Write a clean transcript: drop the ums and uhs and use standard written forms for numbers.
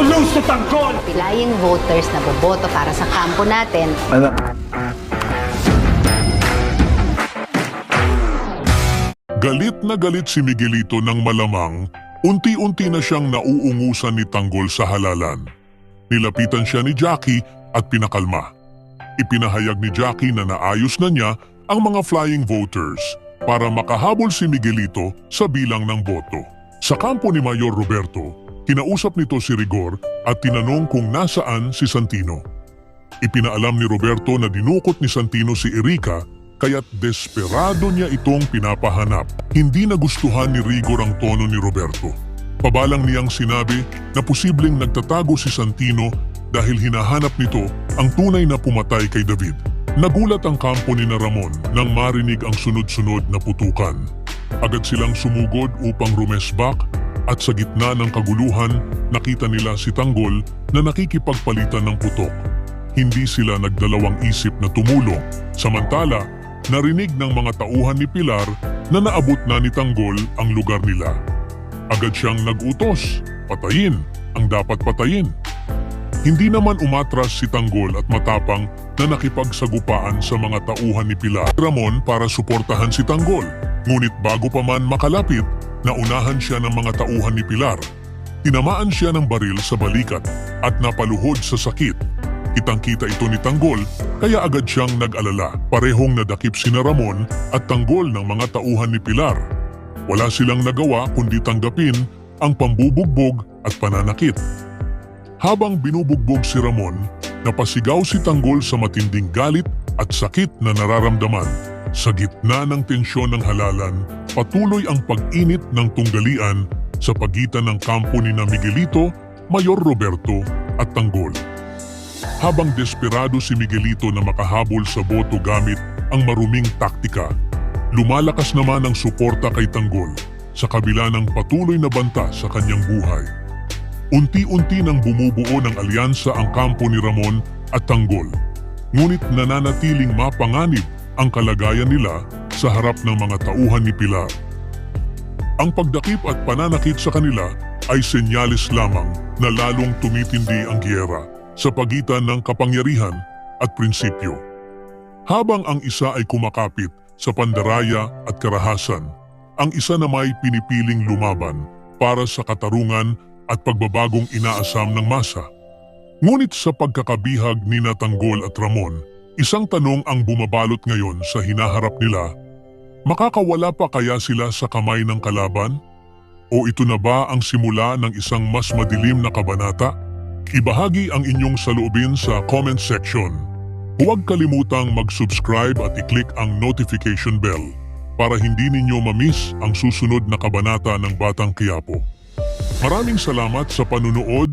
lose to Tanggol! Pilaying voters na boboto para sa kampo natin. Galit na galit si Miguelito nang malamang unti-unti na siyang nauungusan ni Tanggol sa halalan. Nilapitan siya ni Jackie at pinakalma. Ipinahayag ni Jackie na naayos na niya ang mga flying voters para makahabol si Miguelito sa bilang ng boto. Sa kampo ni Mayor Roberto, kinausap nito si Rigor at tinanong kung nasaan si Santino. Ipinaalam ni Roberto na dinukot ni Santino si Erica kaya't desperado niya itong pinapahanap. Hindi nagustuhan ni Rigor ang tono ni Roberto. Pabalang niyang sinabi na posibleng nagtatago si Santino dahil hinahanap nito ang tunay na pumatay kay David. Nagulat ang kampo ni Ramon nang marinig ang sunod-sunod na putukan. Agad silang sumugod upang rumesbak at sa gitna ng kaguluhan nakita nila si Tanggol na nakikipagpalitan ng putok. Hindi sila nagdalawang isip na tumulong. Samantala, narinig ng mga tauhan ni Pilar na naabot na ni Tanggol ang lugar nila. Agad siyang nag-utos, patayin ang dapat patayin. Hindi naman umatras si Tanggol at matapang na nakipagsagupaan sa mga tauhan ni Pilar Ramon para suportahan si Tanggol. Ngunit bago pa man makalapit, naunahan siya ng mga tauhan ni Pilar. Tinamaan siya ng baril sa balikat at napaluhod sa sakit. Kitang-kita ito ni Tanggol kaya agad siyang nag-alala. Parehong nadakip sina Ramon at Tanggol ng mga tauhan ni Pilar. Wala silang nagawa kundi tanggapin ang pambubugbog at pananakit. Habang binubugbog si Ramon, napasigaw si Tanggol sa matinding galit at sakit na nararamdaman. Sa gitna ng tensyon ng halalan, patuloy ang pag-init ng tunggalian sa pagitan ng kampo ni Miguelito, Mayor Roberto at Tanggol. Habang desperado si Miguelito na makahabol sa boto gamit ang maruming taktika, lumalakas naman ang suporta kay Tanggol sa kabila ng patuloy na banta sa kanyang buhay. Unti-unti nang bumubuo ng alyansa ang kampo ni Ramon at Tanggol, ngunit nananatiling mapanganib ang kalagayan nila sa harap ng mga tauhan ni Pilar. Ang pagdakip at pananakit sa kanila ay senyales lamang na lalong tumitindi ang giyera sa pagitan ng kapangyarihan at prinsipyo. Habang ang isa ay kumakapit sa pandaraya at karahasan, ang isa na may pinipiling lumaban para sa katarungan at pagbabagong inaasam ng masa. Ngunit sa pagkakabihag ni Tanggol at Ramon, isang tanong ang bumabalot ngayon sa hinaharap nila. Makakawala pa kaya sila sa kamay ng kalaban? O ito na ba ang simula ng isang mas madilim na kabanata? Ibahagi ang inyong saloobin sa comment section. Huwag kalimutang mag-subscribe at i-click ang notification bell para hindi ninyo ma-miss ang susunod na kabanata ng Batang Quiapo. Maraming salamat sa panunood